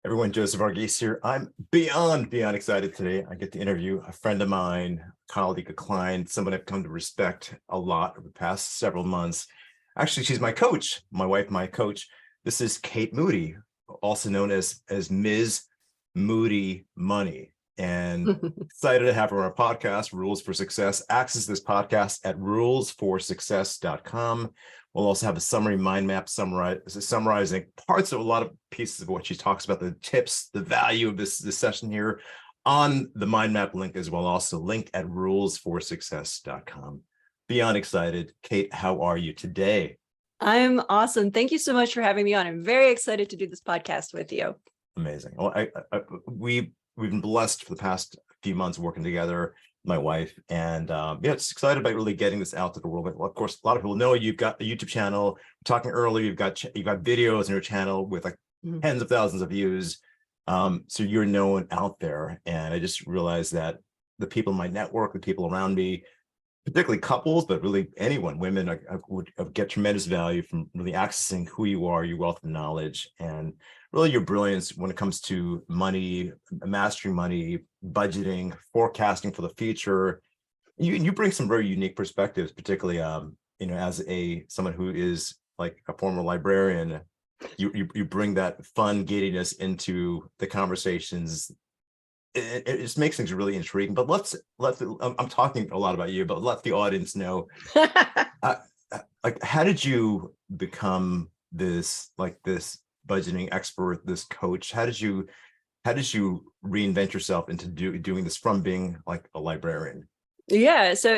Everyone, Joseph Varghese here. I'm beyond excited today. I get to interview a friend of mine, a colleague, a client, someone I've come to respect a lot over the past several months. Actually, she's my coach, my wife, my coach. This is Kate Moody, also known as Ms. Moody Money. And excited to have her on our podcast, Rules for Success. Access this podcast at rulesforsuccess.com. We'll also have a summary mind map summarizing parts of a lot of pieces of what she talks about, the tips, the value of this session here on the mind map link as well. Also linked at rulesforsuccess.com. Beyond excited. Kate, how are you today? I'm awesome. Thank you so much for having me on. I'm very excited to do this podcast with you. Amazing. Well, we've been blessed for the past few months working together, my wife, and just excited about really getting this out to the world. Well, of course, a lot of people know you've got a YouTube channel. We're talking earlier, you've got videos on your channel with like tens of thousands of views. So you're known out there, and I just realized that the people in my network, the people around me, particularly couples, but really anyone, women, I would get tremendous value from really accessing who you are, your wealth of knowledge, and really your brilliance when it comes to money, mastering money, budgeting, forecasting for the future. You bring some very unique perspectives, particularly as someone who is like a former librarian. You bring that fun giddiness into the conversations. It just makes things really intriguing. But I'm talking a lot about you, but let the audience know, like, how did you become this budgeting expert, this coach? How did you reinvent yourself into doing this from being like a librarian? Yeah, so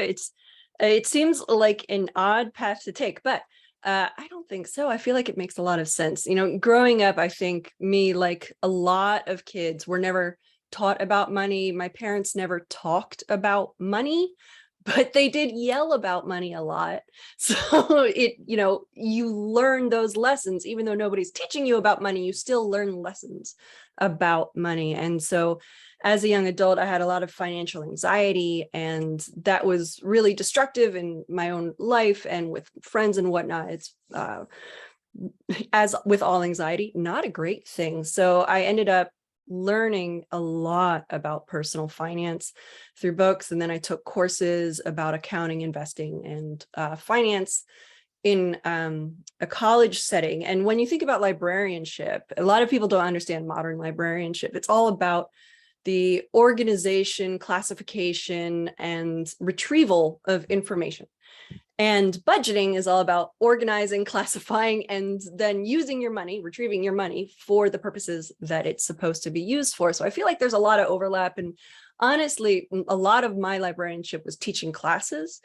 it seems like an odd path to take, but I don't think so. I feel like it makes a lot of sense. Growing up, I think me, like a lot of kids, were never taught about money. My parents never talked about money, but they did yell about money a lot. So you learn those lessons, even though nobody's teaching you about money, you still learn lessons about money. And so as a young adult, I had a lot of financial anxiety, and that was really destructive in my own life and with friends and whatnot. It's as with all anxiety, not a great thing. So I ended up learning a lot about personal finance through books. And then I took courses about accounting, investing, and finance in a college setting. And when you think about librarianship, a lot of people don't understand modern librarianship. It's all about the organization, classification, and retrieval of information. And budgeting is all about organizing, classifying, and then using your money, retrieving your money for the purposes that it's supposed to be used for. So I feel like there's a lot of overlap. And honestly, a lot of my librarianship was teaching classes.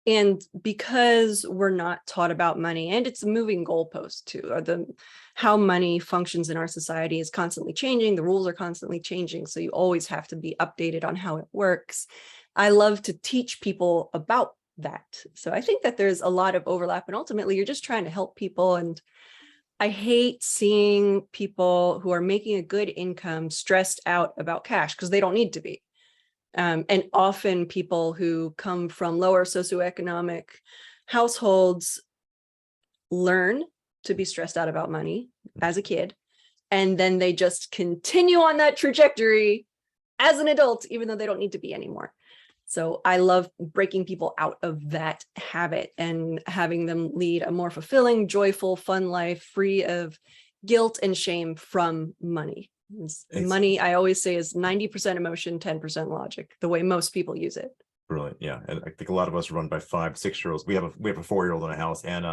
And because we're not taught about money, and it's a moving goalpost too, how money functions in our society is constantly changing. The rules are constantly changing. So you always have to be updated on how it works. I love to teach people about that. So I think that there's a lot of overlap, and ultimately you're just trying to help people. And I hate seeing people who are making a good income stressed out about cash, because they don't need to be. And often people who come from lower socioeconomic households learn to be stressed out about money as a kid, and then they just continue on that trajectory as an adult, even though they don't need to be anymore. So I love breaking people out of that habit and having them lead a more fulfilling, joyful, fun life, free of guilt and shame from money. Money, I always say, is 90% emotion, 10% logic, the way most people use it. Brilliant. Yeah. And I think a lot of us are run by 5, 6-year-olds. We have a 4-year-old in a house and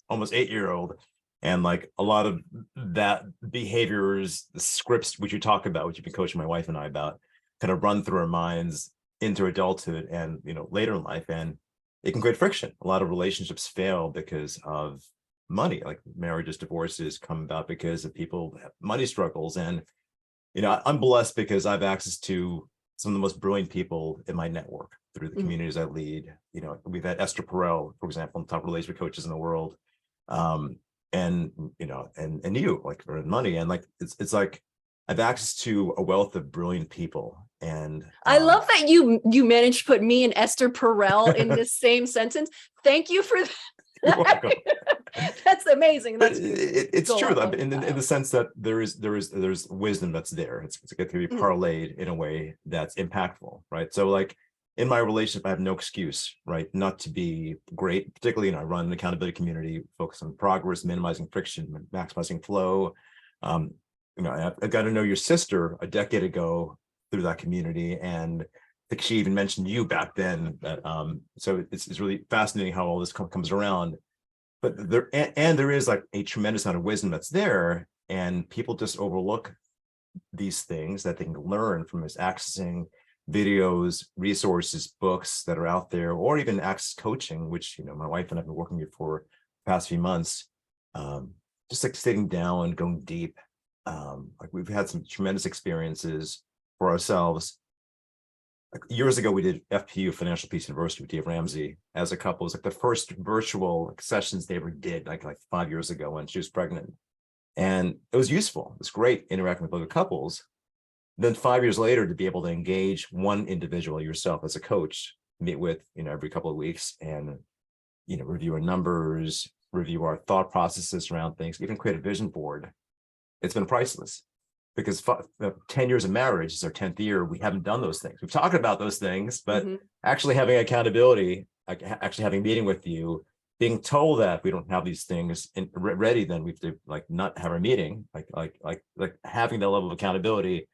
almost 8-year-old. And like a lot of that behaviors, the scripts, which you talk about, which you've been coaching my wife and I about, kind of run through our minds into adulthood and later in life, and it can create friction. A lot of relationships fail because of money, like marriages, divorces come about because of people have money struggles. And I'm blessed because I have access to some of the most brilliant people in my network through the communities I lead. We've had Esther Perel, for example, top relationship coaches in the world, and you, like, for money, and like it's like I have access to a wealth of brilliant people. And I love that you managed to put me and Esther Perel in the same sentence. Thank you for that. You're welcome. That's amazing. But That's beautiful. it's Go true though, on, in the sense that there's wisdom that's there. It's going to be Mhm. parlayed in a way that's impactful, right? So like in my relationship, I have no excuse, right, not to be great. Particularly, I run an accountability community, focus on progress, minimizing friction, maximizing flow. Um, I got to know your sister a decade ago through that community, and I think she even mentioned you back then. That so it's really fascinating how all this comes around. But there is like a tremendous amount of wisdom that's there, and people just overlook these things that they can learn from is accessing videos, resources, books that are out there, or even access coaching, which my wife and I have been working with for the past few months. Um, just like sitting down, going deep. Like we've had some tremendous experiences for ourselves. Like years ago, we did FPU, Financial Peace University, with Dave Ramsey as a couple. It was like the first virtual sessions they ever did, like 5 years ago when she was pregnant. And it was useful. It's great interacting with other couples. Then 5 years later, to be able to engage one individual, yourself as a coach, meet with, every couple of weeks, and, review our numbers, review our thought processes around things, even create a vision board. It's been priceless, because 10 years of marriage is our 10th year. We haven't done those things. We've talked about those things, but Mhm. actually having accountability, like actually having a meeting with you, being told that we don't have these things ready, then we have to like not have our meeting, like having that level of accountability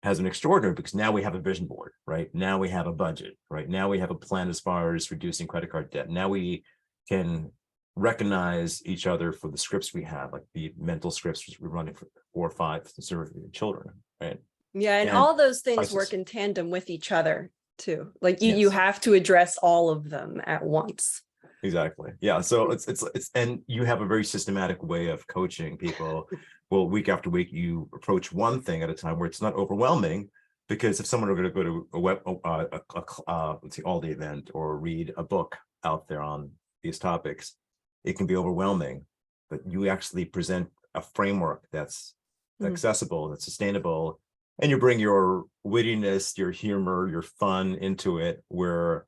has been extraordinary, because now we have a vision board, right? Now we have a budget, right? Now we have a plan as far as reducing credit card debt. Now we can recognize each other for the scripts we have, like the mental scripts we're running for 4 or 5 to serve children, right? Yeah, and And all those things work priceless. in tandem with each other too. Like you Yes, have to address all of them at once. exactly. Yeah. So it's and you have a very systematic way of coaching people. Well, week after week, you approach one thing at a time where it's not overwhelming. Because if someone are going to go to a web, let's see, all the event, or read a book out there on these topics, it can be overwhelming. But you actually present a framework that's Mhm. accessible, that's sustainable, and you bring your wittiness, your humor, your fun into it, where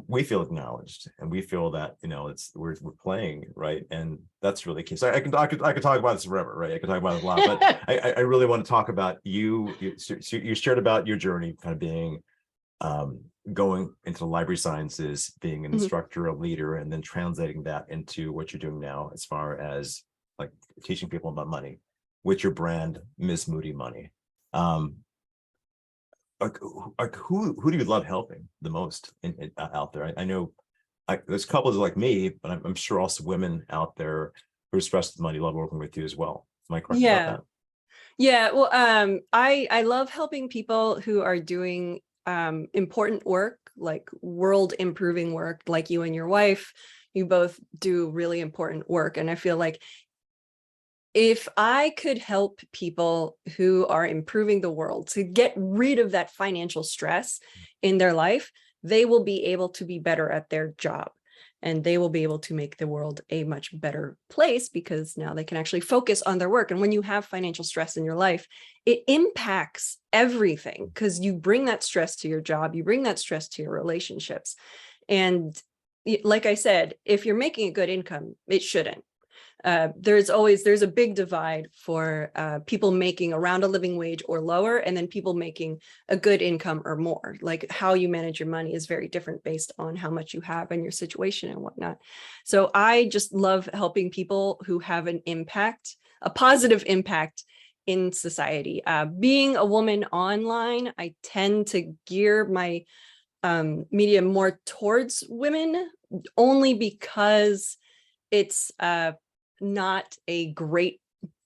we feel acknowledged, and we feel that we're playing right, and that's really key. So I could talk about this forever, right? I could talk about it a lot, but I really want to talk about you. You shared about your journey, kind of being going into the library sciences, being an Mhm. instructor, a leader, and then translating that into what you're doing now, as far as like teaching people about money with your brand, Miss Moody Money. Um, who do you love helping the most out there? I know there's couples like me, but I'm sure also women out there who are stressed with money love working with you as well. Am I correct about Yeah. that? Yeah. Well, I love helping people who are doing important work, like world improving work, like you and your wife. You both do really important work. And I feel like if I could help people who are improving the world to get rid of that financial stress in their life, they will be able to be better at their job, and they will be able to make the world a much better place, because now they can actually focus on their work. And when you have financial stress in your life, it impacts everything, because you bring that stress to your job, you bring that stress to your relationships. And like I said, if you're making a good income, it shouldn't. There's a big divide for people making around a living wage or lower, and then people making a good income or more. Like how you manage your money is very different based on how much you have and your situation and whatnot. So I just love helping people who have an impact, a positive impact in society. Being a woman online, I tend to gear my media more towards women, only because it's not a great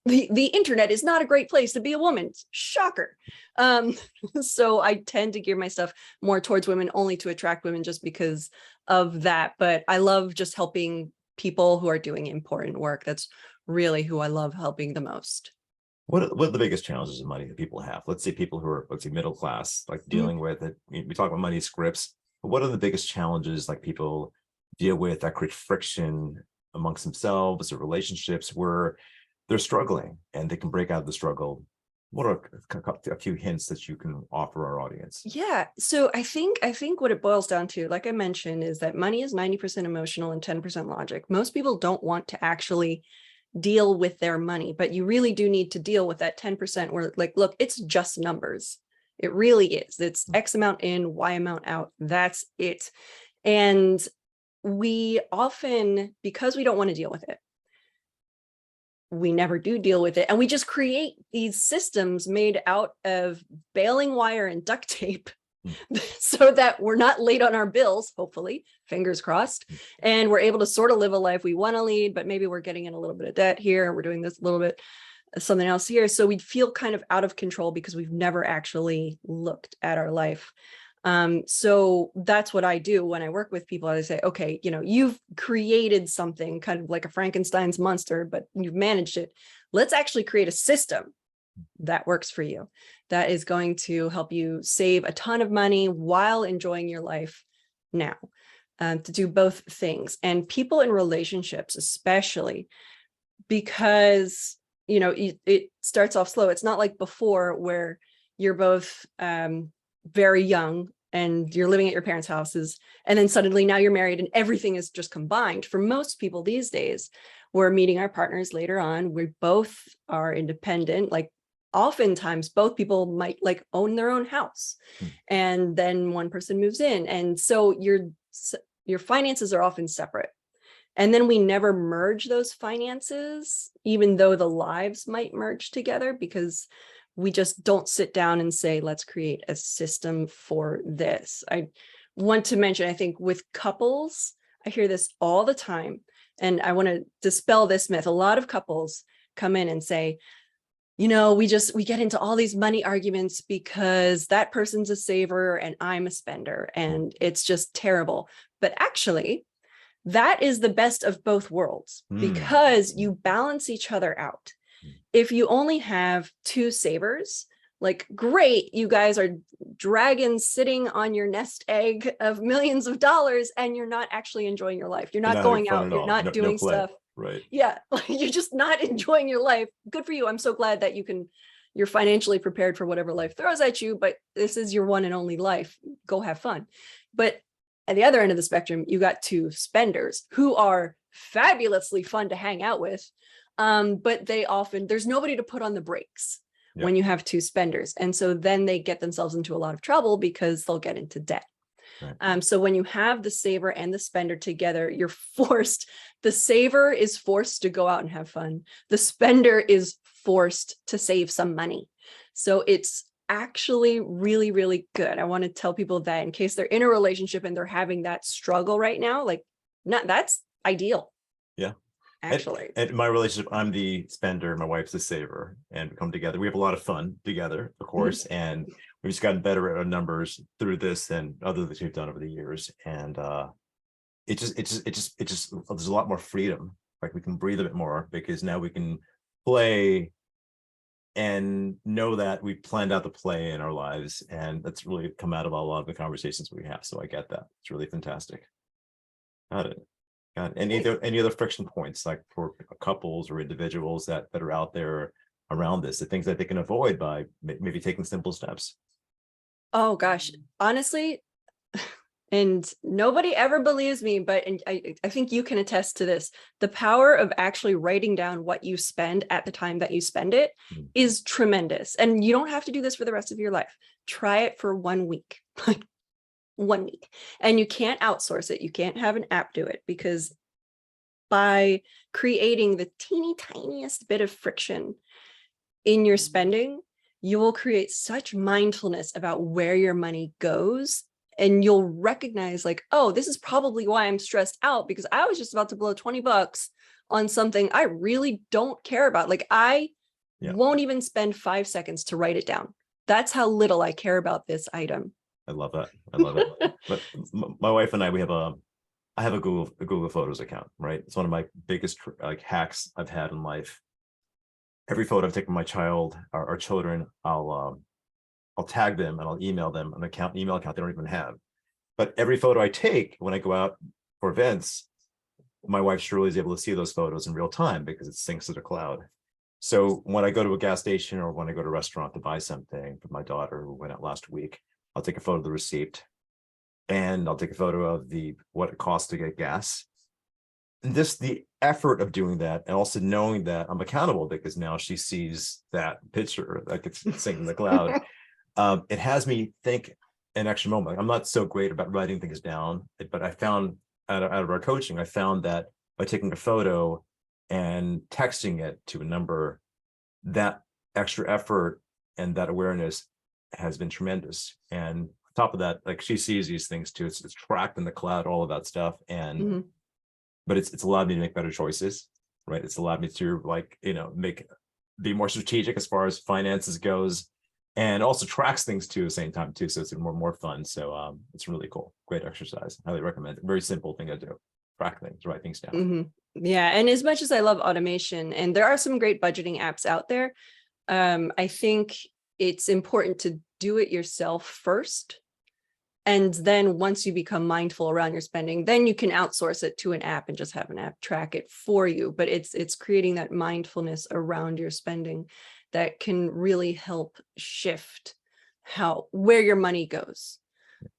the internet is not a great place to be a woman. Shocker. Um, so I tend to gear my stuff more towards women, only to attract women, just because of that. But I love just helping people who are doing important work. That's really who I love helping the most. What are the biggest challenges of money that people have? Let's say people who are, let's say, middle class, like Mhm. dealing with it. We talk about money scripts, but what are the biggest challenges like people deal with that create friction amongst themselves or relationships, where they're struggling and they can break out of the struggle what are a few hints that you can offer our audience? Yeah. So I think what it boils down to, like I mentioned, is that money is 90% emotional and 10% logic. Most people don't want to actually deal with their money, but you really do need to deal with that 10% where, like, look, it's just numbers. It really is. It's X amount in, Y amount out. That's it. And we often, because we don't want to deal with it, we never do deal with it. And we just create these systems made out of baling wire and duct tape so that we're not late on our bills, hopefully, fingers crossed. And we're able to sort of live a life we want to lead, but maybe we're getting in a little bit of debt here. We're doing this a little bit, something else here. So we feel kind of out of control because we've never actually looked at our life. So that's what I do when I work with people. I say, okay, you've created something kind of like a Frankenstein's monster, but you've managed it. Let's actually create a system that works for you, that is going to help you save a ton of money while enjoying your life now, to do both things. And people in relationships, especially, because, it starts off slow. It's not like before where you're both very young and you're living at your parents' houses, and then suddenly now you're married and everything is just combined. For most people these days, we're meeting our partners later on. We both are independent. Like, oftentimes both people might own their own house, and then one person moves in. And so your finances are often separate. And then we never merge those finances, even though the lives might merge together, because we just don't sit down and say, let's create a system for this. I want to mention, I think with couples, I hear this all the time, and I want to dispel this myth. A lot of couples come in and say, we get into all these money arguments because that person's a saver and I'm a spender, and it's just terrible. But actually, that is the best of both worlds, because you balance each other out. If you only have two savers, like, great, you guys are dragons sitting on your nest egg of millions of dollars, and you're not actually enjoying your life. You're not going out, you're not doing stuff. Right. Yeah, you're just not enjoying your life. Good for you. I'm so glad that you're financially prepared for whatever life throws at you, but this is your one and only life. Go have fun. But at the other end of the spectrum, you got two spenders who are fabulously fun to hang out with. But there's nobody to put on the brakes when you have two spenders. And so then they get themselves into a lot of trouble because they'll get into debt. Right. So when you have the saver and the spender together, the saver is forced to go out and have fun. The spender is forced to save some money. So it's actually really, really good. I want to tell people that in case they're in a relationship and they're having that struggle right now, that's ideal. Yeah. Actually, and in my relationship, I'm the spender, my wife's the saver, and we come together. We have a lot of fun together, of course, and we've just gotten better at our numbers through this and other things we've done over the years. And it just there's a lot more freedom. Like, we can breathe a bit more because now we can play and know that we planned out the play in our lives, and that's really come out of a lot of the conversations we have. So I get that. It's really fantastic. Got it. Any other friction points, like for couples or individuals that are out there around this, the things that they can avoid by maybe taking simple steps? Oh gosh, honestly, and nobody ever believes me, but I think you can attest to this. The power of actually writing down what you spend at the time that you spend it is tremendous. And you don't have to do this for the rest of your life. Try it for 1 week. 1 week. And you can't outsource it. You can't have an app do it, because by creating the teeny tiniest bit of friction in your spending, you will create such mindfulness about where your money goes. And you'll recognize, like, oh, this is probably why I'm stressed out, because I was just about to blow $20 on something I really don't care about. Like, I won't even spend 5 seconds to write it down. That's how little I care about this item. I love that. I love it. But my wife and I have a Google Photos account, right? It's one of my biggest hacks I've had in life. Every photo I've taken of my child, our children, I'll tag them and I'll email them an email account they don't even have. But every photo I take when I go out for events, my wife Shirley is able to see those photos in real time because it syncs to the cloud. So when I go to a gas station or when I go to a restaurant to buy something for my daughter who went out last week, I'll take a photo of the receipt and I'll take a photo of what it costs to get gas. And just the effort of doing that, and also knowing that I'm accountable because now she sees that picture like it's synced in the cloud. It has me think an extra moment. I'm not so great about writing things down, but I found out of our coaching, I found that by taking a photo and texting it to a number, that extra effort and that awareness has been tremendous. And on top of that, like she sees these things too. It's tracked in the cloud, all of that stuff. And but it's allowed me to make better choices, right? It's allowed me to like, be more strategic as far as finances goes, and also tracks things too at the same time too. So it's more fun. So it's really cool. Great exercise. Highly recommend it. Very simple thing to do. Track things, write things down. Yeah. And as much as I love automation, and there are some great budgeting apps out there, I think it's important to do it yourself first. And then once you become mindful around your spending, then you can outsource it to an app and just have an app track it for you. But it's creating that mindfulness around your spending that can really help shift where your money goes.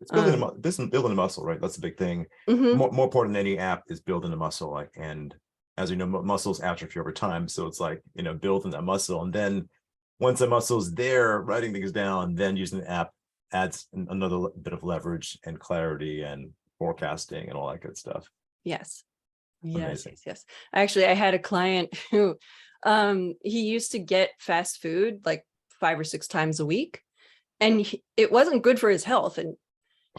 It's building a muscle, right? That's a big thing. More important than any app is building a muscle. Like, and as you know, muscles atrophy over time. So it's like, building that muscle. And then once the muscle's there, writing things down, then using the app adds another bit of leverage and clarity and forecasting and all that good stuff. Yes. Amazing. Yes. Actually, I had a client who he used to get fast food like 5 or 6 times a week, and it wasn't good for his health. And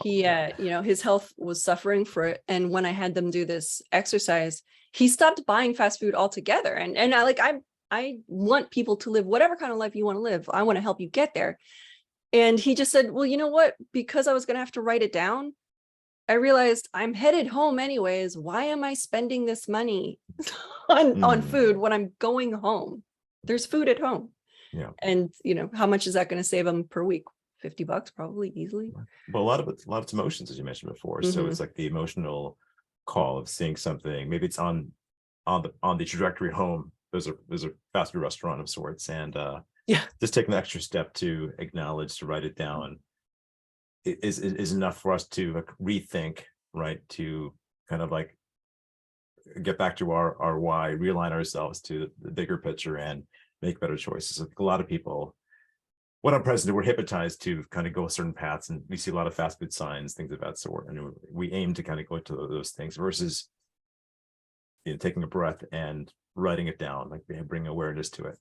he, his health was suffering for it. And when I had them do this exercise, he stopped buying fast food altogether. And I want people to live whatever kind of life you want to live. I want to help you get there. And he just said, well, you know what? Because I was going to have to write it down, I realized I'm headed home anyways. Why am I spending this money on food when I'm going home? There's food at home. Yeah. And, how much is that going to save him per week? $50 probably easily. But a lot of it's emotions, as you mentioned before. So it's like the emotional call of seeing something. Maybe it's on the trajectory home. There's a fast food restaurant of sorts, and just taking the extra step to acknowledge, to write it down is enough for us to like rethink, right? To kind of like get back to our why, realign ourselves to the bigger picture and make better choices. Like a lot of people, when I'm president, we're hypnotized to kind of go certain paths, and we see a lot of fast food signs, things of that sort. And we aim to kind of go to those things versus, taking a breath and writing it down, like bring awareness to it.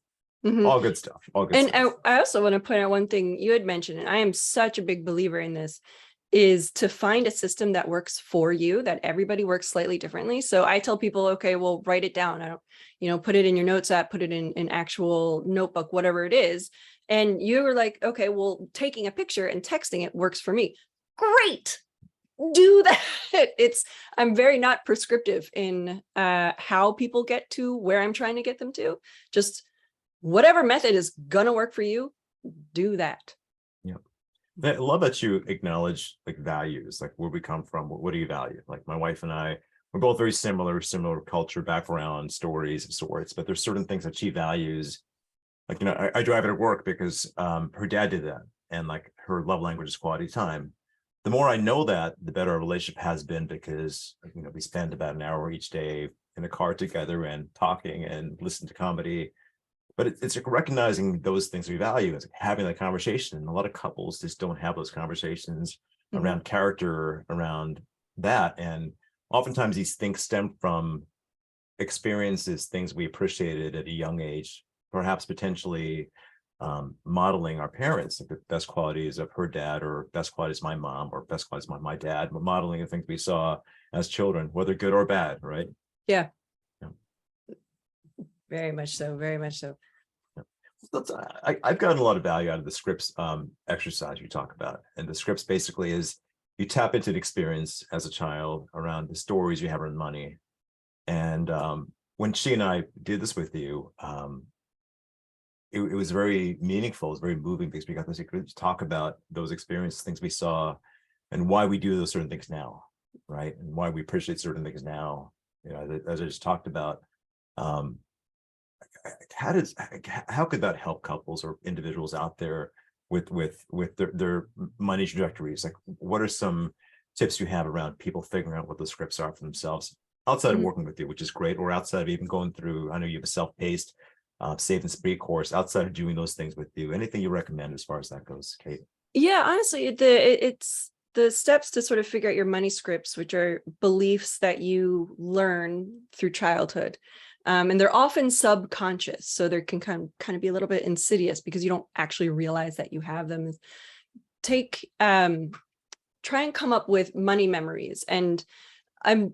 All good stuff. And I also want to point out one thing you had mentioned, and I am such a big believer in this, is to find a system that works for you, that everybody works slightly differently. So I tell people, okay, well, write it down. I don't, put it in your notes app, put it in an actual notebook, whatever it is. And you were like, okay, well, taking a picture and texting it works for me. Great. Do that. I'm very not prescriptive in how people get to where I'm trying to get them to. Just whatever method is gonna work for you, do that. Yeah. I love that you acknowledge like values, like where we come from. What do you value? Like my wife and I, we're both very similar culture, background, stories of sorts, but there's certain things that she values. Like, I drive her to work because her dad did that. And like her love language is quality time. The more I know that, the better our relationship has been, because, we spend about an hour each day in a car together and talking and listening to comedy. But it's like recognizing those things we value, is having that conversation. And a lot of couples just don't have those conversations around character, around that. And oftentimes these things stem from experiences, things we appreciated at a young age, perhaps potentially modeling our parents, like the best qualities of her dad, or best qualities of my mom, or best qualities of my dad, but modeling the things we saw as children, whether good or bad, right? Yeah. Very much so. Very much so. I've gotten a lot of value out of the scripts exercise you talk about. And the scripts basically is you tap into an experience as a child around the stories you have around money. And when she and I did this with you, it was very meaningful. It was very moving, because we got to talk about those experiences, things we saw, and why we do those certain things now, right? And why we appreciate certain things now. As I just talked about, how could that help couples or individuals out there with their money trajectories? Like, what are some tips you have around people figuring out what the scripts are for themselves outside of Mhm. working with you, which is great, or outside of even going through, I know you have a self-paced Save and Spree course, outside of doing those things with you, anything you recommend as far as that goes, Kate? Yeah, honestly, it's the steps to sort of figure out your money scripts, which are beliefs that you learn through childhood. And they're often subconscious, so they can kind of be a little bit insidious because you don't actually realize that you have them. Take try and come up with money memories, and I'm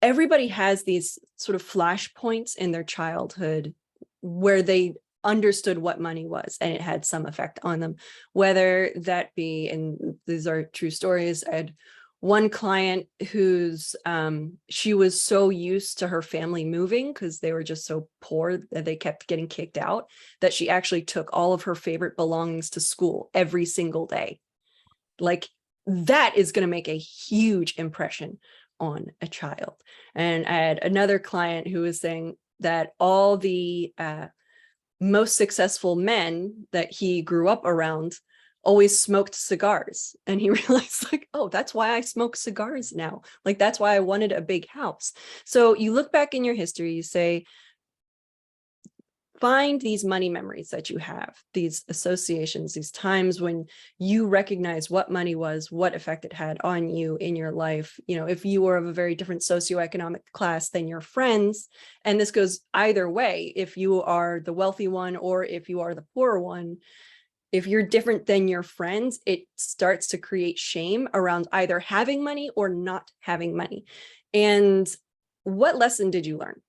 everybody has these sort of flashpoints in their childhood where they understood what money was and it had some effect on them, whether that be, and these are true stories. I had one client who's she was so used to her family moving because they were just so poor that they kept getting kicked out, that she actually took all of her favorite belongings to school every single day. Like, that is going to make a huge impression on a child. And I had another client who was saying that all the most successful men that he grew up around always smoked cigars. And he realized, like, oh, that's why I smoke cigars now. Like, that's why I wanted a big house. So you look back in your history, you say, find these money memories that you have, these associations, these times when you recognize what money was, what effect it had on you in your life. You know, if you were of a very different socioeconomic class than your friends, and this goes either way, if you are the wealthy one or if you are the poor one, if you're different than your friends, it starts to create shame around either having money or not having money. And what lesson did you learn?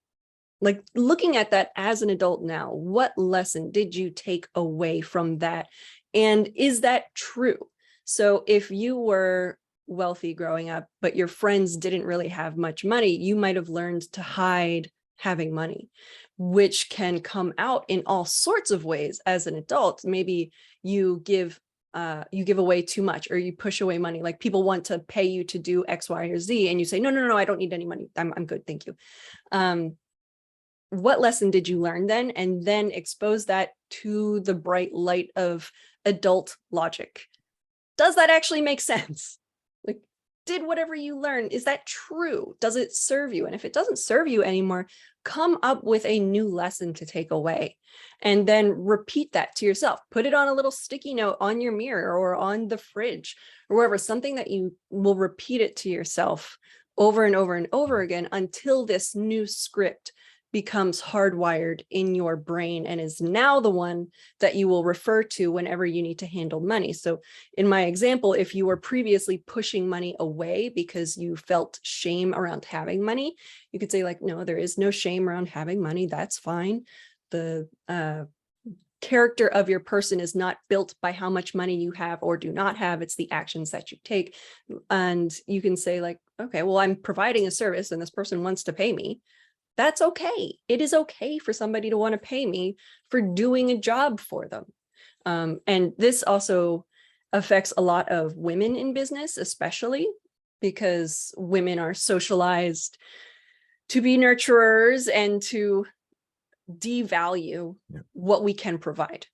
Like, looking at that as an adult now, what lesson did you take away from that? And is that true? So if you were wealthy growing up, but your friends didn't really have much money, you might have learned to hide having money, which can come out in all sorts of ways as an adult. Maybe you give away too much, or you push away money. Like, people want to pay you to do X, Y, or Z, and you say, no, no, no, I don't need any money. I'm good. Thank you. What lesson did you learn then? And then expose that to the bright light of adult logic. Does that actually make sense? Like, did whatever you learned, is that true? Does it serve you? And if it doesn't serve you anymore, come up with a new lesson to take away, and then repeat that to yourself. Put it on a little sticky note on your mirror or on the fridge or wherever, something that you will repeat it to yourself over and over and over again until this new script becomes hardwired in your brain and is now the one that you will refer to whenever you need to handle money. So in my example, if you were previously pushing money away because you felt shame around having money, you could say, like, no, there is no shame around having money. That's fine. The character of your person is not built by how much money you have or do not have. It's the actions that you take. And you can say, like, okay, well, I'm providing a service and this person wants to pay me. That's okay. It is okay for somebody to want to pay me for doing a job for them. And this also affects a lot of women in business, especially because women are socialized to be nurturers and to devalue what we can provide.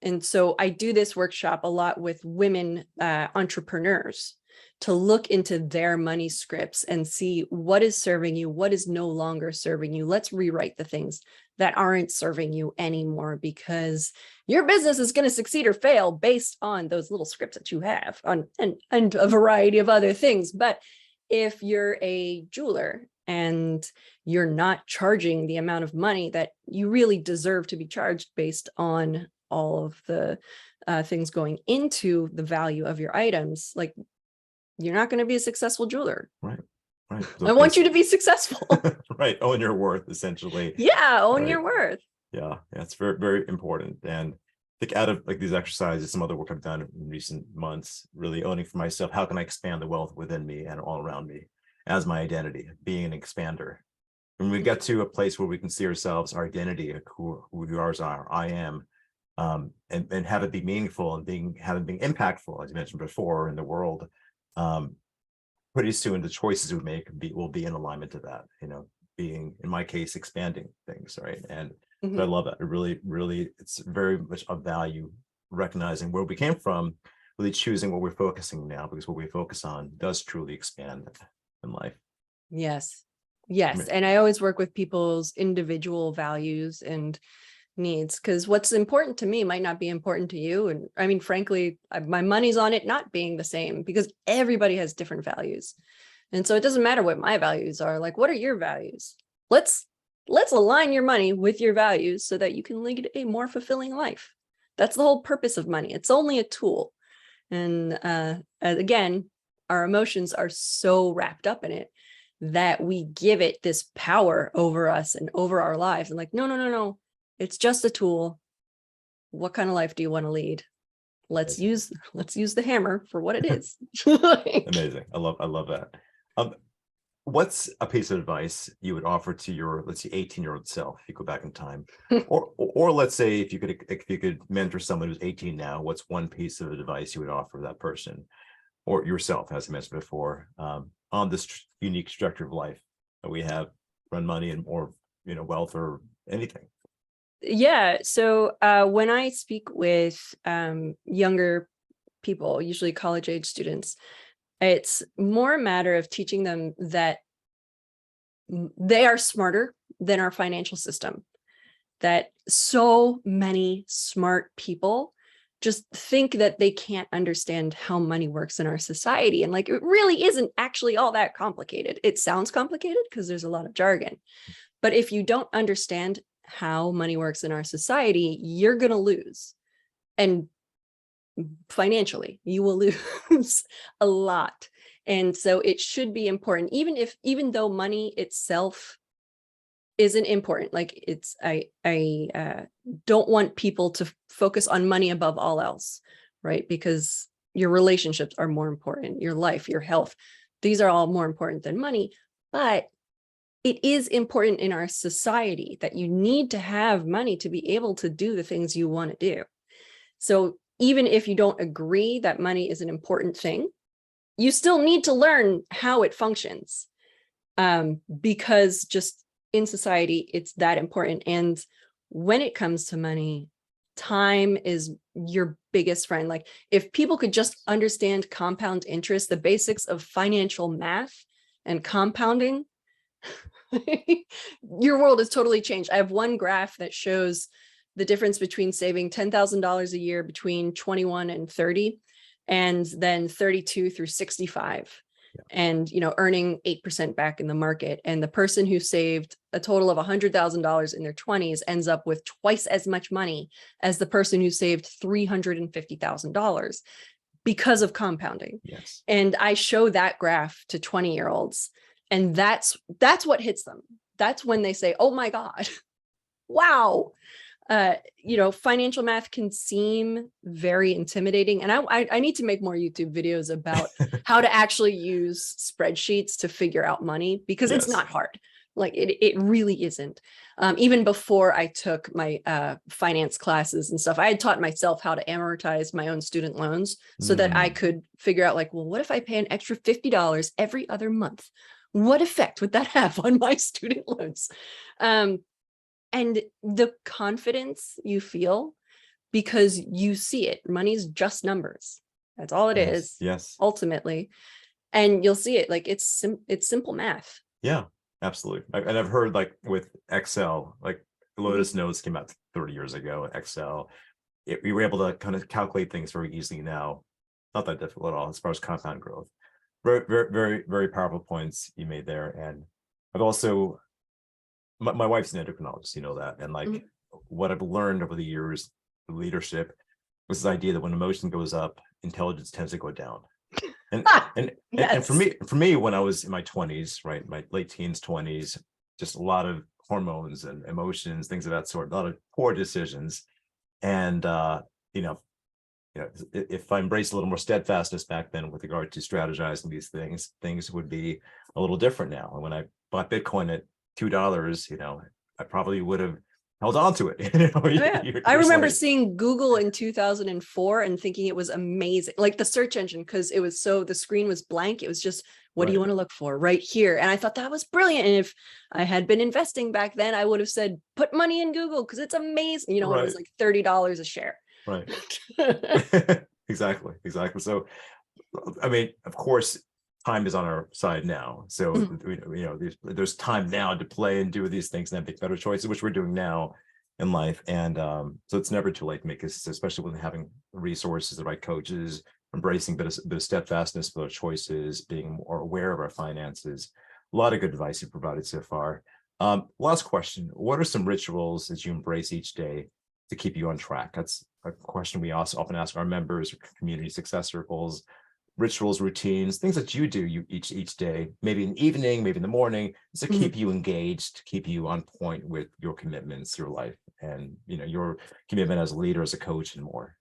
And so I do this workshop a lot with women entrepreneurs to look into their money scripts and see what is serving you, what is no longer serving you. Let's rewrite the things that aren't serving you anymore, because your business is going to succeed or fail based on those little scripts that you have on, and a variety of other things. But if you're a jeweler and you're not charging the amount of money that you really deserve to be charged based on all of the things going into the value of your items, like, you're not going to be a successful jeweler. Right. So I want you to be successful. right. Own your worth, essentially. Yeah, own right. your worth. Yeah, it's very, very important. And I think out of like these exercises, some other work I've done in recent months, really owning for myself, how can I expand the wealth within me and all around me as my identity, being an expander. When we get to a place where we can see ourselves, our identity, who ours are, I am, and have it be meaningful and have it being impactful, as you mentioned before, in the world, pretty soon the choices we make will be in alignment to that, being, in my case, expanding things, right? And So I love that. It really, it's very much of value, recognizing where we came from, really choosing what we're focusing now, because what we focus on does truly expand in life. Yes. I Yes. mean, And I always work with people's individual values and needs, because what's important to me might not be important to you. And I mean, frankly, my money's on it not being the same, because everybody has different values. And so it doesn't matter what my values are. Like, what are your values? Let's align your money with your values so that you can lead a more fulfilling life. That's the whole purpose of money. It's only a tool. And again, our emotions are so wrapped up in it that we give it this power over us and over our lives. And like, no. It's just a tool. What kind of life do you want to lead? Let's use the hammer for what it is. amazing. I love that. What's a piece of advice you would offer to your, let's say, 18-year-old self if you go back in time? or let's say if you could mentor someone who's 18 now, what's one piece of advice you would offer that person or yourself, as I mentioned before, on this unique structure of life that we have, run money and or wealth or anything? Yeah. So when I speak with younger people, usually college age students, it's more a matter of teaching them that they are smarter than our financial system, that so many smart people just think that they can't understand how money works in our society. And like, it really isn't actually all that complicated. It sounds complicated because there's a lot of jargon. But if you don't understand how money works in our society, you're going to lose. And financially, you will lose a lot. And so it should be important, even though money itself isn't important. Like I don't want people to focus on money above all else, right? Because your relationships are more important, your life, your health. These are all more important than money. But it is important in our society that you need to have money to be able to do the things you want to do. So even if you don't agree that money is an important thing, you still need to learn how it functions, because just in society, it's that important. And when it comes to money, time is your biggest friend. Like if people could just understand compound interest, the basics of financial math and compounding, your world has totally changed. I have one graph that shows the difference between saving $10,000 a year between 21 and 30, and then 32 through 65, and earning 8% back in the market. And the person who saved a total of $100,000 in their 20s ends up with twice as much money as the person who saved $350,000 because of compounding. Yes. And I show that graph to 20-year-olds, and that's what hits them. That's when they say, oh my God, wow. Financial math can seem very intimidating. And I need to make more YouTube videos about how to actually use spreadsheets to figure out money, because it's not hard. Like it really isn't. Even before I took my finance classes and stuff, I had taught myself how to amortize my own student loans so that I could figure out like, well, what if I pay an extra $50 every other month? What effect would that have on my student loans? And the confidence you feel because you see it. Money's just numbers. That's all it is. Yes. Ultimately. And you'll see it like it's simple math. Yeah, absolutely. And I've heard like with Excel, like Lotus Notes came out 30 years ago. Excel, we were able to kind of calculate things very easily now. Not that difficult at all as far as compound growth. Very, very, very, very powerful points you made there. And I've also, my wife's an endocrinologist, you know that. And like what I've learned over the years, the leadership, was this idea that when emotion goes up, intelligence tends to go down. And and for me, when I was in my 20s, right, my late teens, 20s, just a lot of hormones and emotions, things of that sort, a lot of poor decisions. And if I embraced a little more steadfastness back then with regard to strategizing these things would be a little different now. And when I bought Bitcoin at $2, I probably would have held on to it. I remember seeing Google in 2004 and thinking it was amazing, like the search engine, because the screen was blank. It was just What do you Right. want to look for right here? And I thought that was brilliant. And if I had been investing back then, I would have said, put money in Google because it's amazing. When it was Right. like $30 a share. Right. Exactly. Exactly. So, I mean, of course, time is on our side now. So, Mhm. there's time now to play and do these things and make better choices, which we're doing now in life. And so it's never too late to make this, especially when having resources, the right coaches, embracing bit of steadfastness for our choices, being more aware of our finances. A lot of good advice you provided so far. Last question. What are some rituals that you embrace each day to keep you on track? That's a question we also often ask our members or community success circles. Rituals, routines, things that you do each day, maybe in the evening, maybe in the morning, to Mhm. keep you engaged, keep you on point with your commitments, your life, and your commitment as a leader, as a coach, and more.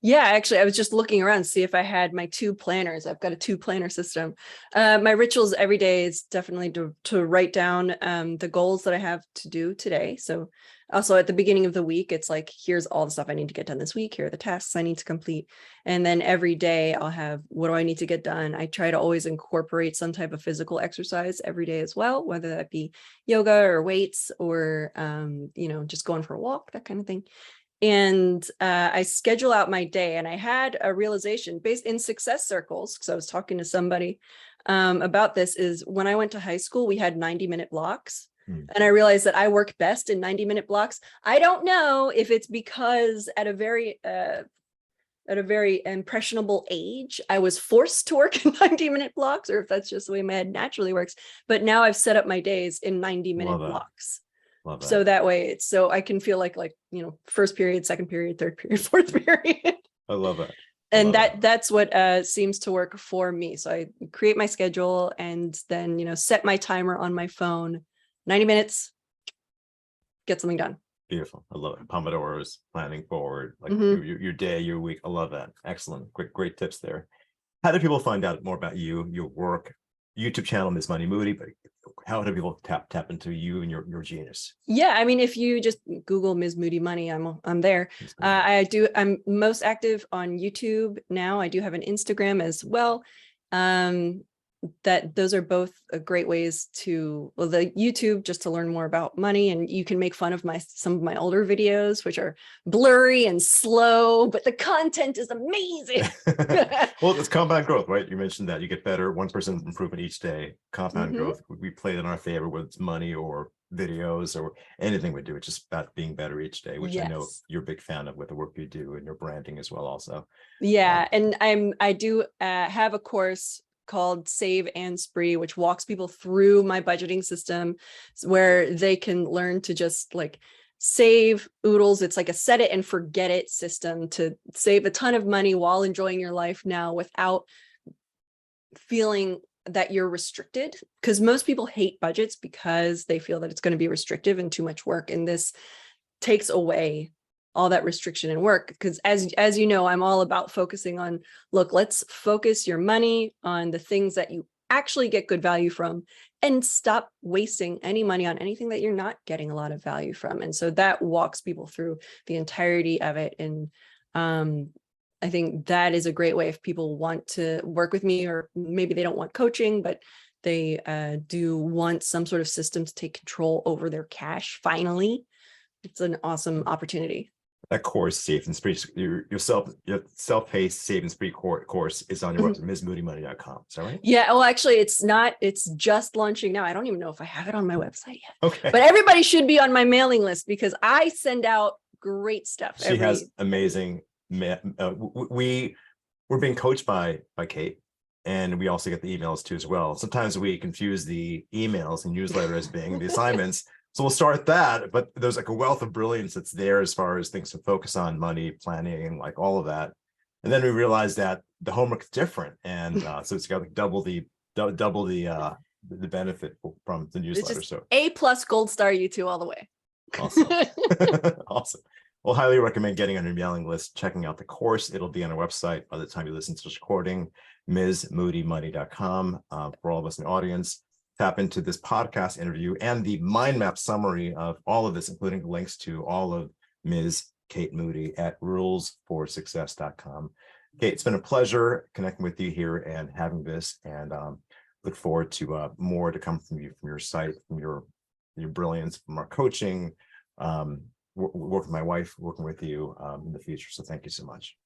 Yeah, actually, I was just looking around to see if I had my 2 planners. I've got a 2 planner system. My rituals every day is definitely to write down the goals that I have to do today. So also at the beginning of the week, it's like, here's all the stuff I need to get done this week. Here are the tasks I need to complete. And then every day I'll have, what do I need to get done? I try to always incorporate some type of physical exercise every day as well, whether that be yoga or weights or, just going for a walk, that kind of thing. And I schedule out my day, and I had a realization based in success circles, because I was talking to somebody about this, is when I went to high school, we had 90-minute blocks. Hmm. And I realized that I work best in 90-minute blocks. I don't know if it's because at a very impressionable age, I was forced to work in 90-minute blocks, or if that's just the way my head naturally works. But now I've set up my days in 90-minute Love that. blocks. Love So that. that way it's so I can feel like first period, second period, third period, fourth period. I love that. I And love that. that's what seems to work for me. So I create my schedule and then set my timer on my phone. 90 minutes, get something done. Beautiful. I love it. Pomodoros, planning forward, like Mhm. your day, your week. I love that. Excellent. Great tips there. How do people find out more about you, your work? YouTube channel, Ms. Money Moody, but how do people tap into you and your genius? Yeah, I mean, if you just Google Ms. Moody Money, I'm there. Ms. Moody. I'm most active on YouTube now. I do have an Instagram as well. That those are both great ways to, well, the YouTube just to learn more about money, and you can make fun of some of my older videos, which are blurry and slow, but the content is amazing. Well, it's compound growth, right? You mentioned that you get better, 1% improvement each day. Compound Mhm. growth. We play it in our favor, whether it's money or videos or anything we do. It's just about being better each day, which I know Yes. you're a big fan of with the work you do and your branding as well. Also, Yeah, and I do have a course called Save and Spree, which walks people through my budgeting system, where they can learn to just like save oodles. It's like a set it and forget it system to save a ton of money while enjoying your life now without feeling that you're restricted. Because most people hate budgets because they feel that it's going to be restrictive and too much work. And this takes away all that restriction and work, because as you know, I'm all about focusing on, look, let's focus your money on the things that you actually get good value from, and stop wasting any money on anything that you're not getting a lot of value from. And so that walks people through the entirety of it. And I think that is a great way if people want to work with me, or maybe they don't want coaching, but they do want some sort of system to take control over their cash. Finally, it's an awesome opportunity. that course, Safe and Spree, your self-paced Save and Spree course is on your Mhm. website, MsMoodyMoney.com. Is that right? Yeah. Well, actually, it's not. It's just launching now. I don't even know if I have it on my website yet. Okay. But everybody should be on my mailing list because I send out great stuff. She has Every amazing. We're being coached by Kate, and we also get the emails too as well. Sometimes we confuse the emails and newsletter as being the assignments. So we'll start that, but there's like a wealth of brilliance that's there as far as things to focus on, money, planning, and like all of that. And then we realize that the homework's different, and so it's got like double the benefit from the It's newsletter. just So A+ gold star you two all the way. awesome. Awesome. Well, highly recommend getting on your mailing list, checking out the course. It'll be on our website by the time you listen to this recording, MsMoodyMoney.com. For all of us in the audience, tap into this podcast interview and the mind map summary of all of this, including links to all of Ms. Kate Moody at rulesforsuccess.com. Kate, it's been a pleasure connecting with you here and having this. And look forward to more to come from you, from your site, from your brilliance, from our coaching, work with my wife, working with you in the future. So thank you so much.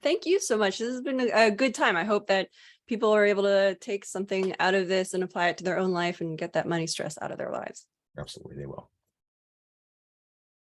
Thank you so much. This has been a good time. I hope that people are able to take something out of this and apply it to their own life and get that money stress out of their lives. Absolutely, they will.